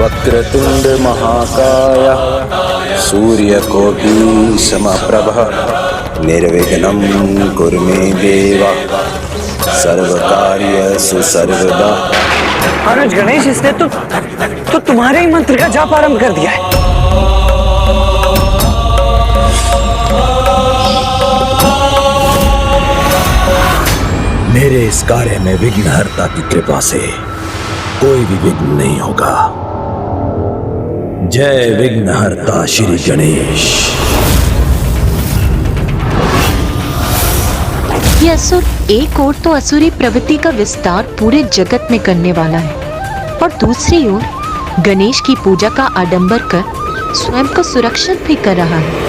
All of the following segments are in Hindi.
वक्रतुंड महाकाय सूर्यकोटि समप्रभ निर्विघ्नं कुरु मे देव सर्वकार्येषु सर्वदा। अनुज गणेश, इसने तो तुम्हारे ही मंत्र का जाप आरंभ कर दिया है। मेरे इस कार्य में विघ्नहर्ता की कृपा से कोई भी विघ्न नहीं होगा। जय विघ्नहर्ता श्री गणेश। ये असुर एक ओर तो असुरी प्रवृत्ति का विस्तार पूरे जगत में करने वाला है और दूसरी ओर गणेश की पूजा का आडंबर कर स्वयं को सुरक्षित भी कर रहा है।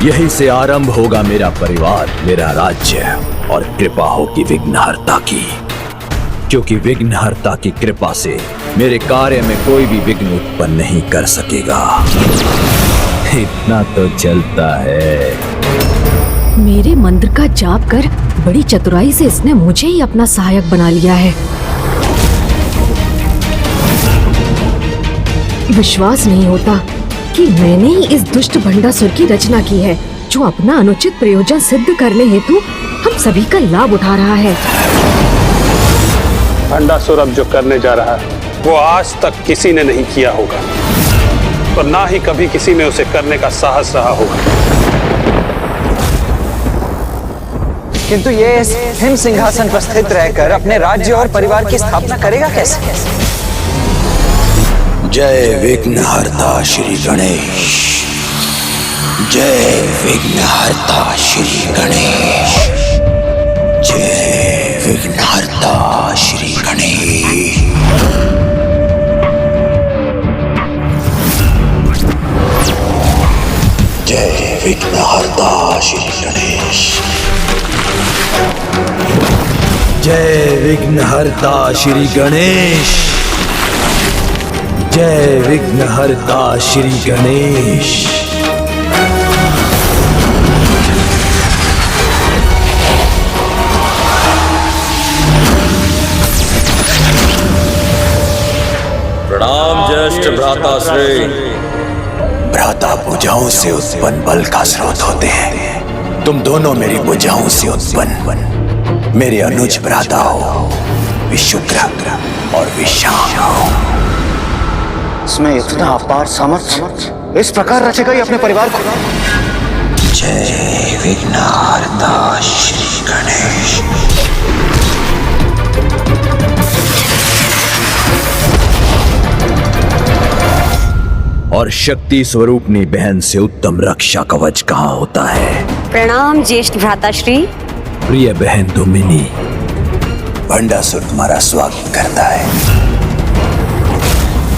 यही से आरंभ होगा मेरा परिवार, मेरा राज्य और कृपा होगी विघ्नहर्ता की, क्योंकि विघ्नहर्ता की कृपा से मेरे कार्य में कोई भी विघ्न उत्पन्न नहीं कर सकेगा। इतना तो चलता है। मेरे मंत्र का जाप कर बड़ी चतुराई से इसने मुझे ही अपना सहायक बना लिया है। विश्वास नहीं होता कि मैंने ही इस दुष्ट भंडासुर की रचना की है, जो अपना अनुचित प्रयोजन सिद्ध करने हेतु हम सभी का लाभ उठा रहा है। भंडासुर अब जो करने जा रहा है वो आज तक किसी ने नहीं किया होगा और ना ही कभी किसी में उसे करने का साहस रहा होगा। किंतु ये इस हिम सिंहासन पर स्थित रहकर अपने राज्य और परिवार की स्थापना करेगा कैसे? जय विघ्नहर्ता श्री गणेश। जय विघ्नहर्ता श्री गणेश। जय विघ्नहर्ता श्री गणेश। जय विघ्नहर्ता श्री गणेश। जय विघ्नहर्ता श्री गणेश। जय विघ्नहर्ता श्री गणेश। प्रणाम ज्येष्ठ भ्राता श्री। भ्राता भुजाओं से उत्पन्न बल का स्रोत होते हैं। तुम दोनों मेरी भुजाओं से उत्पन्न मेरे अनुज भ्राता हो, विशुक्र और विशाम हो। इसमें इतना अपार सामर्थ्य इस प्रकार रचेगा ही अपने परिवार को। जय विघ्नहर्ता श्री गणेश। और शक्ति स्वरूपनी बहन से उत्तम रक्षा कवच कहाँ होता है? प्रणाम ज्येष्ठ भ्राता श्री। प्रिय बहन धूमिनी, भंडासुर तुम्हारा स्वागत करता है।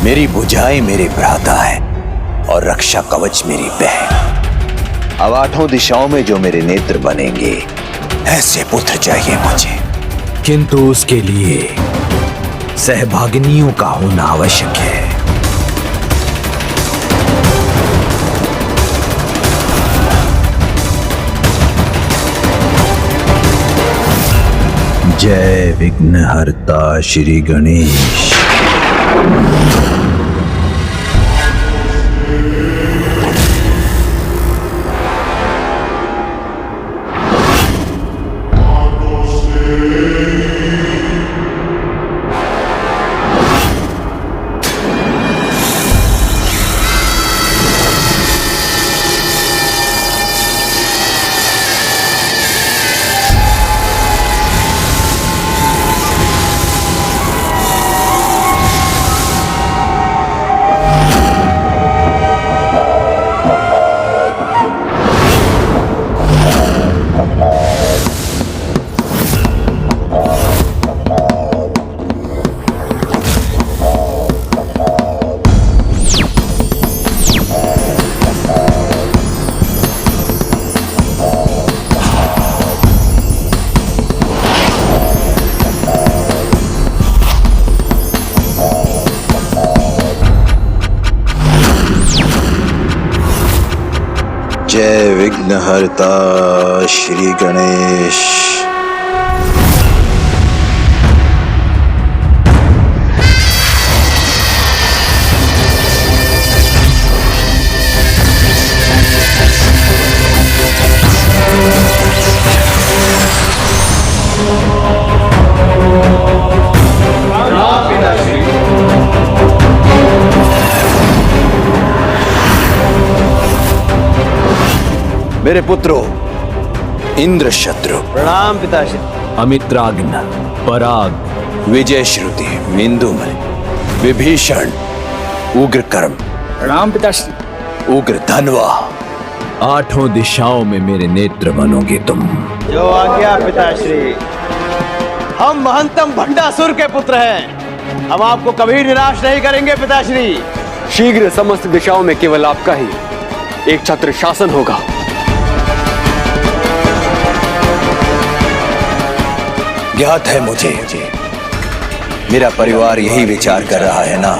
मेरी भुजाएं मेरे भ्राता हैं और रक्षा कवच मेरी बहन। अब आठों दिशाओं में जो मेरे नेत्र बनेंगे, ऐसे पुत्र चाहिए मुझे। किंतु उसके लिए सहभागिनियों का होना आवश्यक है। जय विघ्नहर्ता श्री गणेश। विघ्नहर्ता श्री गणेश। मेरे पुत्रों, इंद्र शत्रु, प्रणाम पिताश्री। अमित्राग्न, पराग, विजय श्रुति, विंदुमल, विभीषण, उग्रकर्म, प्रणाम पिताश्री। उग्र धनवा, आठों दिशाओं में मेरे नेत्र बनोगे तुम। जो आज्ञा पिताश्री। हम महंतम भंडासुर के पुत्र हैं, हम आपको कभी निराश नहीं करेंगे पिताश्री। शीघ्र समस्त दिशाओं में केवल आपका ही एक छत्र शासन होगा। ज्ञात है मुझे, मेरा परिवार यही विचार कर रहा है ना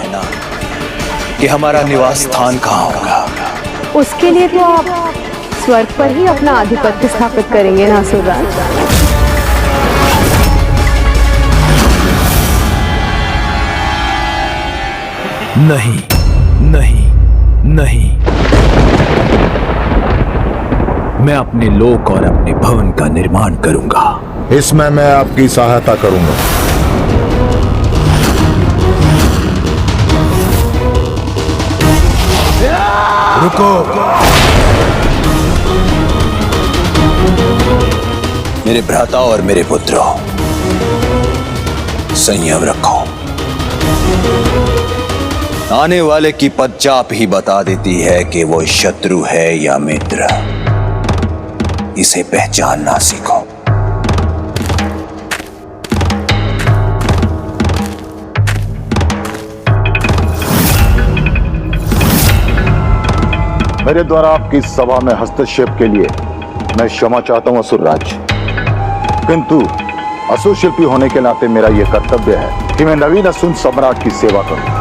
कि हमारा निवास स्थान कहाँ होगा। उसके लिए तो आप स्वर्ग पर ही अपना आधिपत्य स्थापित करेंगे ना असुरराज। नहीं नहीं नहीं, मैं अपने लोक और अपने भवन का निर्माण करूंगा। इसमें मैं आपकी सहायता करूंगा। रुको। मेरे भ्राता और मेरे पुत्रों, संयम रखो। आने वाले की पदचाप ही बता देती है कि वो शत्रु है या मित्र। इसे पहचानना सीखो। मेरे द्वारा आपकी सभा में हस्तक्षेप के लिए मैं क्षमा चाहता हूं असुरराज, किंतु असुर शिल्पी होने के नाते मेरा यह कर्तव्य है कि मैं नवीन असुर सम्राट की सेवा करूं।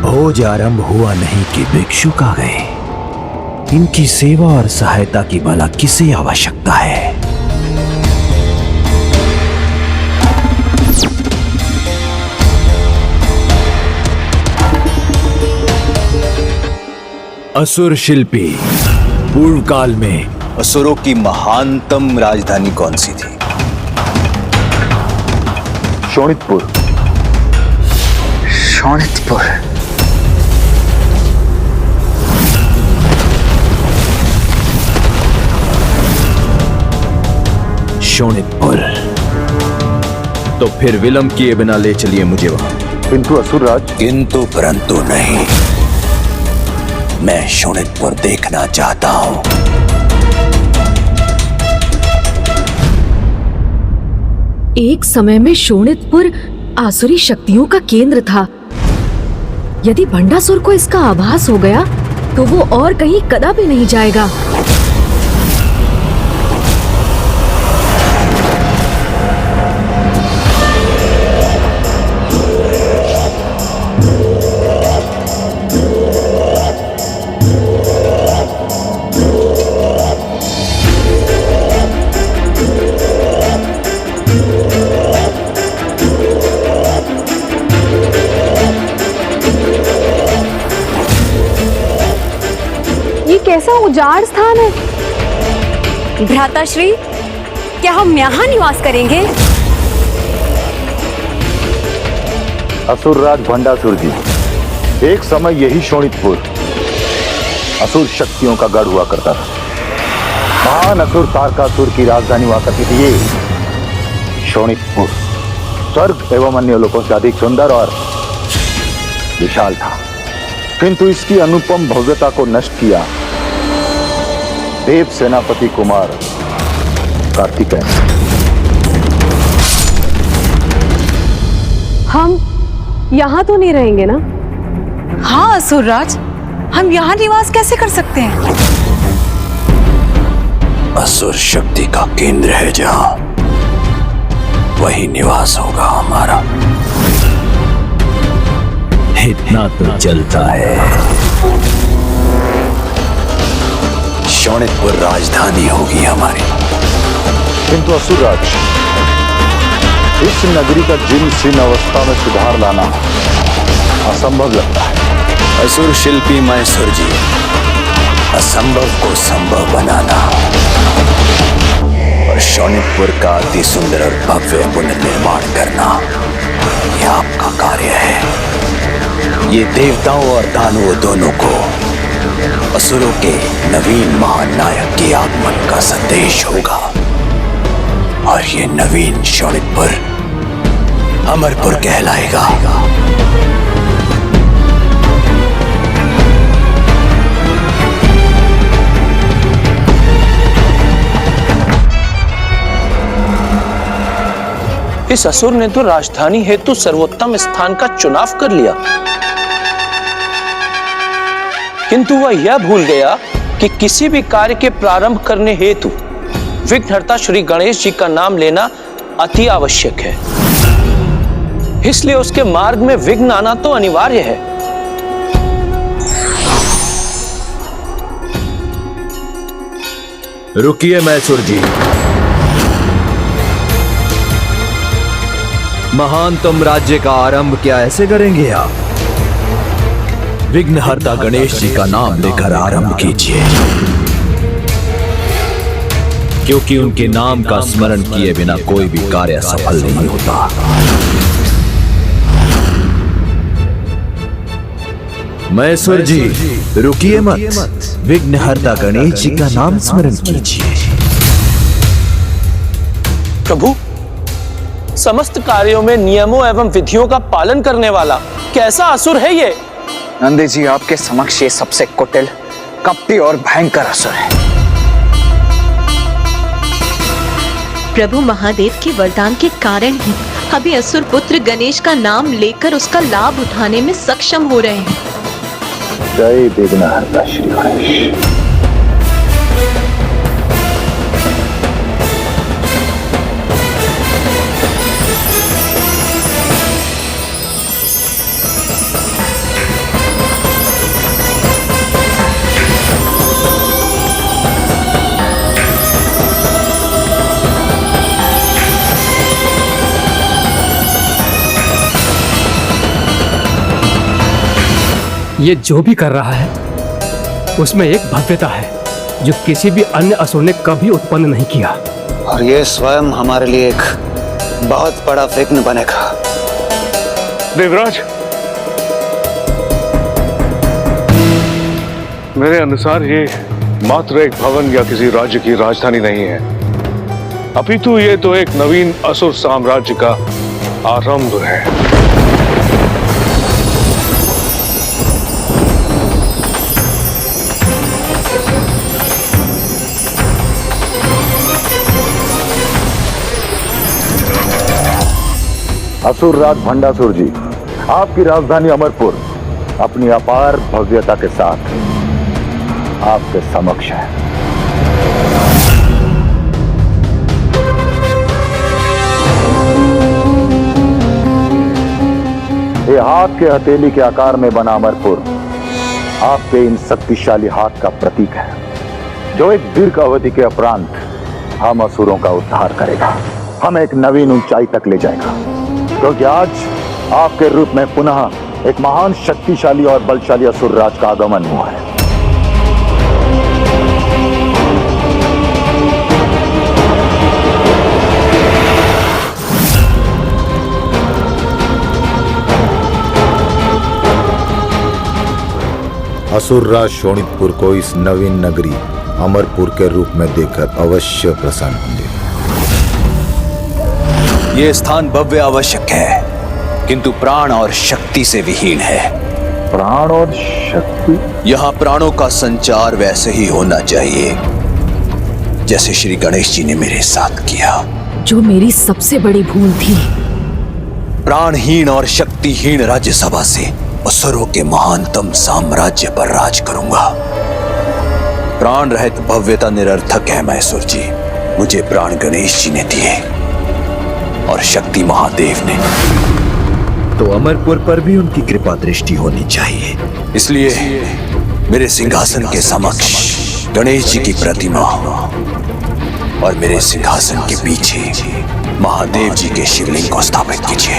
भोज आरंभ हुआ नहीं कि भिक्षुक आ गए। इनकी सेवा और सहायता की भला किसे आवश्यकता है? असुर शिल्पी, पूर्व काल में असुरों की महानतम राजधानी कौन सी थी? शोणितपुर। शोणितपुर। शोणितपुर। तो फिर विलंब किए बिना ले चलिए मुझे वहां। किंतु असुरराज। किंतु परंतु नहीं, मैं शोणितपुर देखना चाहता हूं। एक समय में शोणितपुर आसुरी शक्तियों का केंद्र था। यदि भंडासुर को इसका आभास हो गया तो वो और कहीं कदापि नहीं जाएगा। कैसा उजाड़ स्थान है। भ्राताश्री, क्या हम यहाँ निवास करेंगे? असुरराज भंडासुर जी, एक समय यही शोणितपुर असुर शक्तियों का गढ़ हुआ करता था। महान असुर तारकासुर की राजधानी हुआ करती थी ये शोणितपुर। स्वर्ग एवं अन्य लोगों से अधिक सुंदर और विशाल था, किंतु इसकी अनुपम भव्यता को नष्ट किया देव सेनापति कुमार कार्तिकेय। हम यहाँ तो नहीं रहेंगे ना? हाँ असुरराज, हम यहाँ निवास कैसे कर सकते हैं? असुर शक्ति का केंद्र है जहाँ, वही निवास होगा हमारा। इतना तो चलता है। शोणितपुर राजधानी होगी हमारी। किंतु असुरराज, इस नगरी का जीर्ण शीर्ण अवस्था में सुधार लाना असंभव लगता है। असुर शिल्पी मैसूर जी, असंभव को संभव बनाना और शोणितपुर का अति सुंदर और भव्य पुनर्निर्माण करना, यह आपका कार्य है। ये देवताओं और दानवों दोनों को असुरों के नवीन महानायक के आगमन का संदेश होगा और ये नवीन शोणितपुर अमरपुर कहलाएगा। इस असुर ने तो राजधानी हेतु सर्वोत्तम स्थान का चुनाव कर लिया, किंतु वह यह भूल गया कि किसी भी कार्य के प्रारंभ करने हेतु विघ्नहर्ता श्री गणेश जी का नाम लेना अति आवश्यक है। इसलिए उसके मार्ग में विघ्न आना तो अनिवार्य है। रुकिए मैसूर जी, महानतम राज्य का आरंभ क्या ऐसे करेंगे आप? विघ्नहर्ता गणेश जी का नाम लेकर आरंभ कीजिए, क्योंकि उनके नाम का स्मरण किए बिना कोई भी कार्य सफल नहीं होता। मैसूर जी, रुकिए मत, विघ्नहर्ता गणेश जी का नाम स्मरण कीजिए। प्रभु, समस्त कार्यों में नियमों एवं विधियों का पालन करने वाला कैसा असुर है ये? नंदी जी, आपके समक्ष ये सबसे कुटिल, कपटी और भयंकर असुर है। प्रभु महादेव के वरदान के कारण ही अभी असुर पुत्र गणेश का नाम लेकर उसका लाभ उठाने में सक्षम हो रहे हैं। जय विघ्नहर्ता श्री गणेश। ये जो भी कर रहा है उसमें एक भव्यता है जो किसी भी अन्य असुर ने कभी उत्पन्न नहीं किया, और ये स्वयं हमारे लिए एक बहुत बड़ा विघ्न बनेगा। देवराज, मेरे अनुसार ये मात्र एक भवन या किसी राज्य की राजधानी नहीं है, अपितु ये तो एक नवीन असुर साम्राज्य का आरंभ है। असुरराज भंडासुर जी, आपकी राजधानी अमरपुर अपनी अपार भव्यता के साथ आपके समक्ष है। ये हाथ के हथेली के आकार में बना अमरपुर आपके इन शक्तिशाली हाथ का प्रतीक है, जो एक दीर्घ अवधि के उपरांत हम असुरों का उद्धार करेगा, हमें एक नवीन ऊंचाई तक ले जाएगा, क्योंकि आज आपके रूप में पुनः एक महान शक्तिशाली और बलशाली असुर राज का आगमन हुआ है। असुरराज शोणितपुर को इस नवीन नगरी अमरपुर के रूप में देखकर अवश्य प्रसन्न होंगे। ये स्थान भव्य आवश्यक है, किंतु प्राण और शक्ति से विहीन है। प्राण और शक्ति? यहाँ प्राणों का संचार वैसे ही होना चाहिए जैसे श्री गणेश जी ने मेरे साथ किया, जो मेरी सबसे बड़ी भूल थी। प्राणहीन और शक्तिहीन राज्यसभा से असुरों के महानतम साम्राज्य पर राज करूंगा। प्राण रहित भव्यता निरर्थक है मैसूर जी। मुझे प्राण गणेश जी ने दिए और शक्ति महादेव ने। तो अमरपुर पर भी उनकी कृपा दृष्टि होनी चाहिए। इसलिए मेरे सिंहासन के समक्ष गणेश जी की प्रतिमा और मेरे सिंहासन के पीछे महादेव जी के शिवलिंग को स्थापित कीजिए।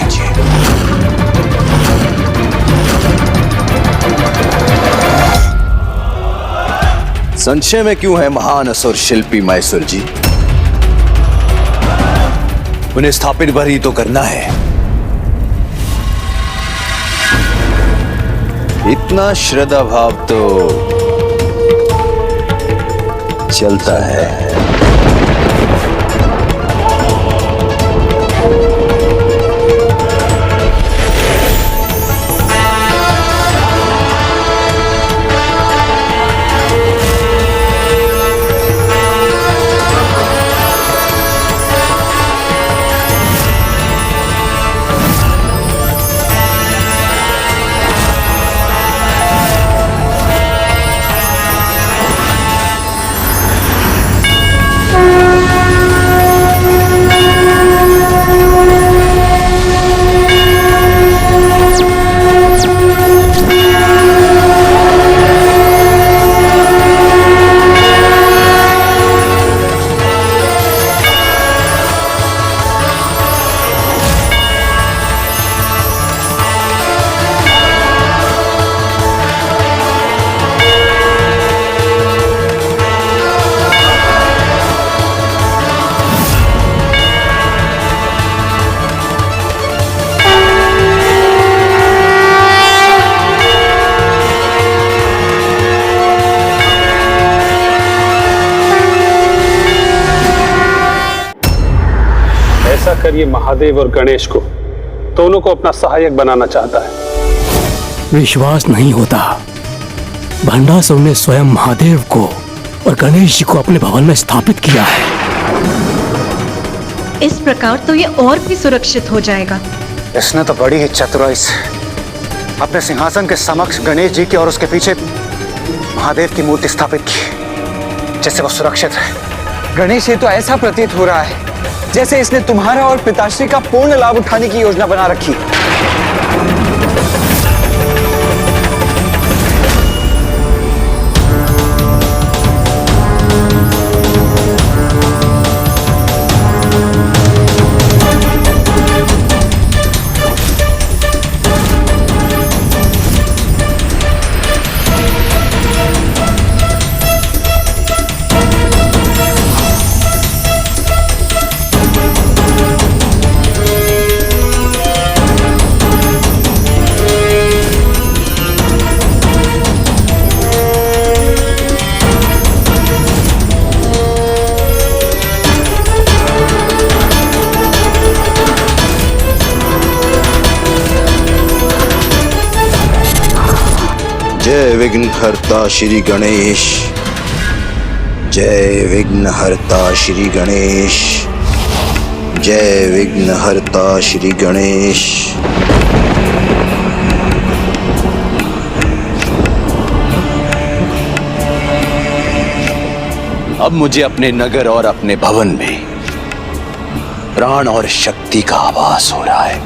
संशय में क्यों है महान असुर शिल्पी मैसूर जी? उन्हें स्थापित भर ही तो करना है। इतना श्रद्धा भाव तो चलता है। ऐसा करिए महादेव और गणेश को, दोनों को अपना सहायक बनाना चाहता है। विश्वास नहीं होता। भंडासुर ने स्वयं महादेव को और गणेश जी को अपने भवन में स्थापित किया है। इस प्रकार तो ये और भी सुरक्षित हो जाएगा। इसने तो बड़ी ही चतुराई से अपने सिंहासन के समक्ष गणेश जी की और उसके पीछे महादेव की मूर्ति स्थापित की, जिससे वो सुरक्षित है। गणेश, ये तो ऐसा प्रतीत हो रहा है जैसे इसने तुम्हारा और पिताश्री का पूर्ण लाभ उठाने की योजना बना रखी। जय विघ्नहर्ता श्री गणेश, जय विघ्नहर्ता श्री गणेश, जय विघ्नहर्ता श्री गणेश। अब मुझे अपने नगर और अपने भवन में प्राण और शक्ति का आभास हो रहा है।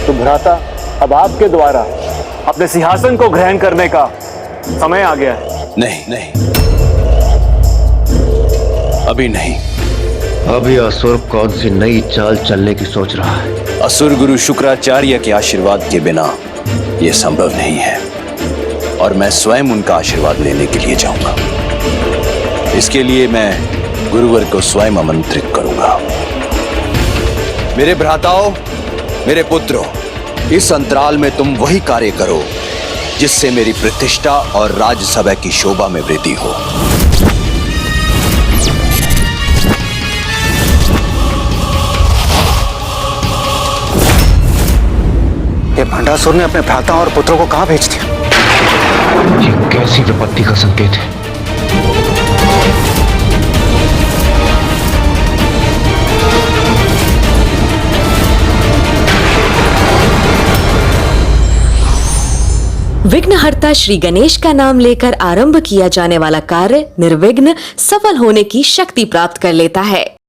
तो भ्राता, अब आपके द्वारा अपने सिंहासन को ग्रहण करने का समय आ गया है। नहीं, अभी नहीं। अभी असुर कौन सी नई चाल चलने की सोच रहा है? असुर गुरु शुक्राचार्य के आशीर्वाद के बिना यह संभव नहीं है, और मैं स्वयं उनका आशीर्वाद लेने के लिए जाऊंगा। इसके लिए मैं गुरुवर को स्वयं आमंत्रित करूंगा। मेरे भ्राताओं, मेरे पुत्रों, इस अंतराल में तुम वही कार्य करो जिससे मेरी प्रतिष्ठा और राज्यसभा की शोभा में वृद्धि हो। ये भंडासुर ने अपने भ्राता और पुत्रों को कहां भेज दिया? ये कैसी विपत्ति का संकेत है? विघ्नहर्ता श्री गणेश का नाम लेकर आरंभ किया जाने वाला कार्य निर्विघ्न सफल होने की शक्ति प्राप्त कर लेता है।